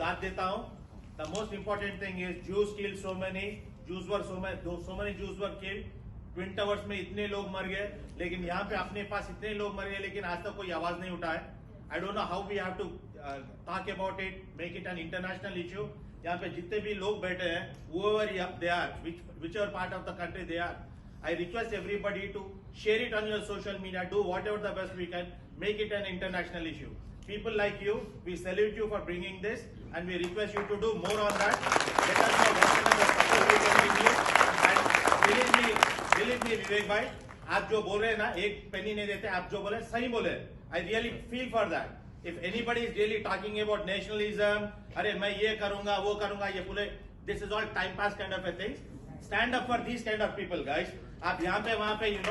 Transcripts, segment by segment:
दाद देता हूँ. The most important thing is Jews killed so many Jews were killed. Twin Towers में इतने लोग मर गए, लेकिन यहाँ पे अपने पास इतने लोग मर गए, लेकिन आज तक कोई आवाज नहीं उठाए. I don't know how we have to talk about it, make it an international issue. यहाँ पे जितने भी लोग बैठे हैं, whoever they are, whichever part of the country they are, I request everybody to share it on your social media, do whatever the best we can, make it an international issue. People like you, we salute you for bringing this, and we request you to do more on that. Let us know what kind of support we can give you. And believe me, Vivek bhai, आप जो बोल रहे हैं ना, एक penny नहीं देते, आप जो बोले सही बोले. I really feel for that. If anybody is really talking about nationalism, अरे मैं ये करूँगा, वो करूँगा, ये बोले, this is all time pass kind of a thing. Stand up for these kind of people, guys. आप यहाँ पे वहाँ पे do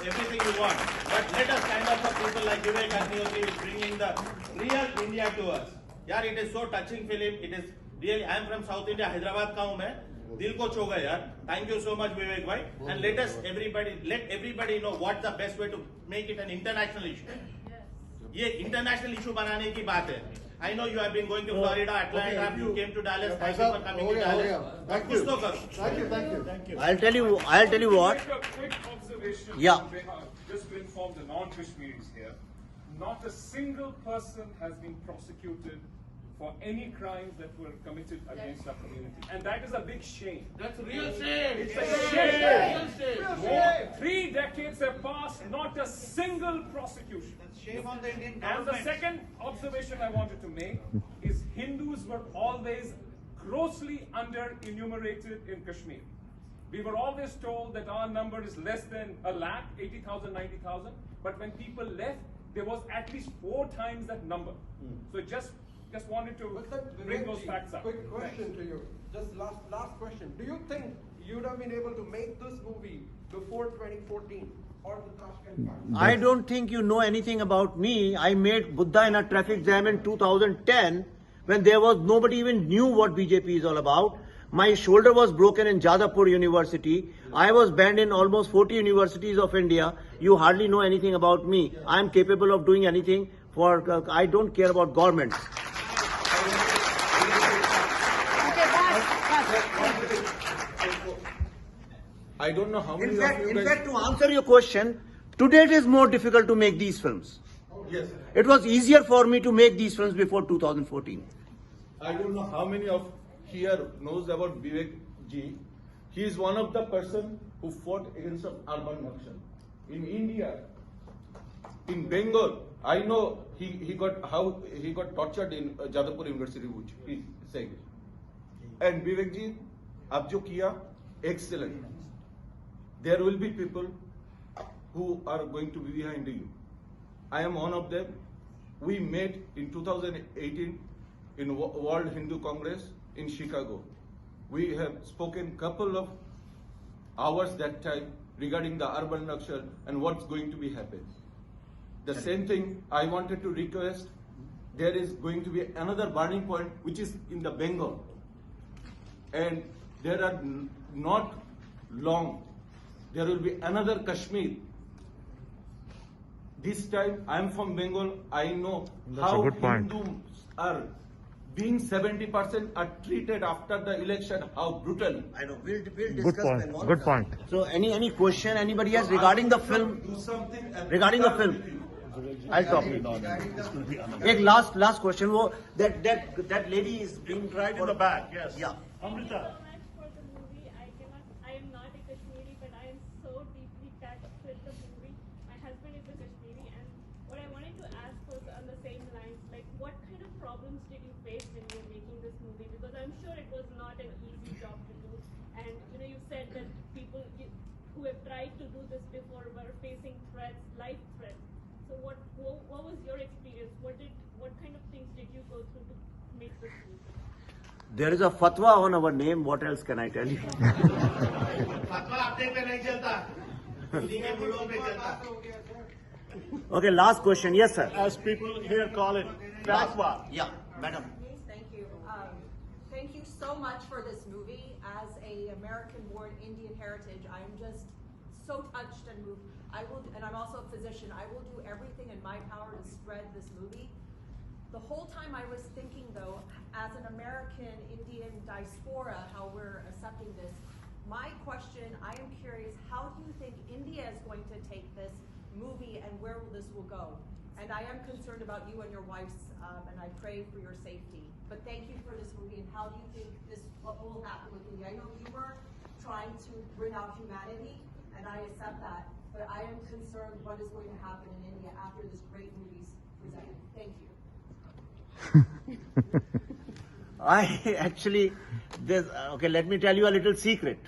everything you want, but let us stand up for people like Vivek Agnihotri, who is bringing the real India to us. यार, it is so touching film. It is really. I am from South India, Hyderabad का हूँ मैं. दिल को छू गया यार. Thank you so much, Vivek bhai. And let everybody know what's the best way to make it an international issue. ये international issue बनाने की बात है. I know you have been going to Florida, Atlanta. You came to Dallas. Thank you for coming to Dallas. Thank you. I'll tell you what. Make a quick observation. Yeah. Just to inform the non-Kashmiris here, not a single person has been prosecuted for any crimes that were committed against our community, and that is a big shame. That's real shame. It's a shame. 3 decades have passed, not a single prosecution. Shame on the Indian And government. the second observation I wanted to make is Hindus were always grossly under-enumerated in Kashmir. We were always told that our number is less than a lakh, 80,000, 90,000. But when people left, there was at least 4 times that number. So just wanted to bring those facts up. Quick question to you. Just last question. Do you think you'd have been able to make this movie before 2014 or the Kashmir Files? I don't think you know anything about me. I made Buddha in a traffic jam in 2010 when there was nobody even knew what BJP is all about. My shoulder was broken in Jadavpur University. I was banned in almost 40 universities of India. You hardly know anything about me. I am capable of doing anything for, I don't care about government. I don't know how many In of you guys... fact, to answer your question, today it is more difficult to make these films. Yes. It was easier for me to make these films before 2014. I don't know how many of here knows about Vivek ji. He is one of the person who fought against the urban nation. In India, in Bengal, I know he got tortured in Jadavpur University, which he said. And Vivek ji, aap jo kiya, excellent. There will be people who are going to be behind you. I am one of them. We met in 2018 in World Hindu Congress in Chicago. We have spoken couple of hours that time regarding the urban nexus and what's going to be happening. The same thing I wanted to request. There is going to be another burning point which is in the Bengal, and there are not long. There will be another Kashmir. This time I am from Bengal. I know how Hindus are being 70% are treated after the election. How brutally. I know. We'll discuss Bengal. Good point. So any question anybody has regarding the film? Do something. Regarding the film, I'll talk. Ek last question. Wo that lady is being Right in the back, yes. Yeah. Amrita. For the movie, I am not a Kashmiri, but I am so deeply touched with the movie. My husband is a Kashmiri, and what I wanted to ask was on the same lines, like what kind of problems did you face when you were making this movie? Because I'm sure it was not an easy job to do, and you said that people who have tried to do this before were facing threats, life threats. So what was your experience? What kind of things did you go through to make this movie? There is a fatwa on our name. What else can I tell you? Okay, last question. Yes, sir. As people here call it, fatwa. Yeah, madam. Thank you. Thank you so much for this movie. As a American-born Indian heritage, I am just so touched and moved. And I'm also a physician. I will do everything in my power to spread this movie. The whole time I was thinking, though, as an American American Indian diaspora, how we're accepting this. My question, I am curious, how do you think India is going to take this movie and where this will go? And I am concerned about you and your wife's, and I pray for your safety. But thank you for this movie, and how do you think what will happen with India? I know you were trying to bring out humanity, and I accept that, but I am concerned what is going to happen in India after this great movie's presented. Thank you. I actually, okay, let me tell you a little secret.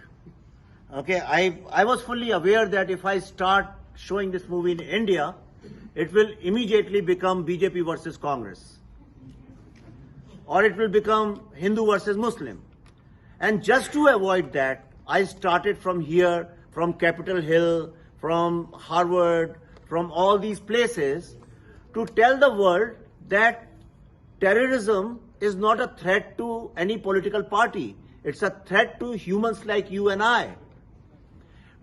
Okay, I was fully aware that if I start showing this movie in India, it will immediately become BJP versus Congress. Or it will become Hindu versus Muslim. And just to avoid that, I started from here, from Capitol Hill, from Harvard, from all these places, to tell the world that terrorism is not a threat to any political party. It's a threat to humans like you and I.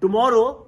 Tomorrow,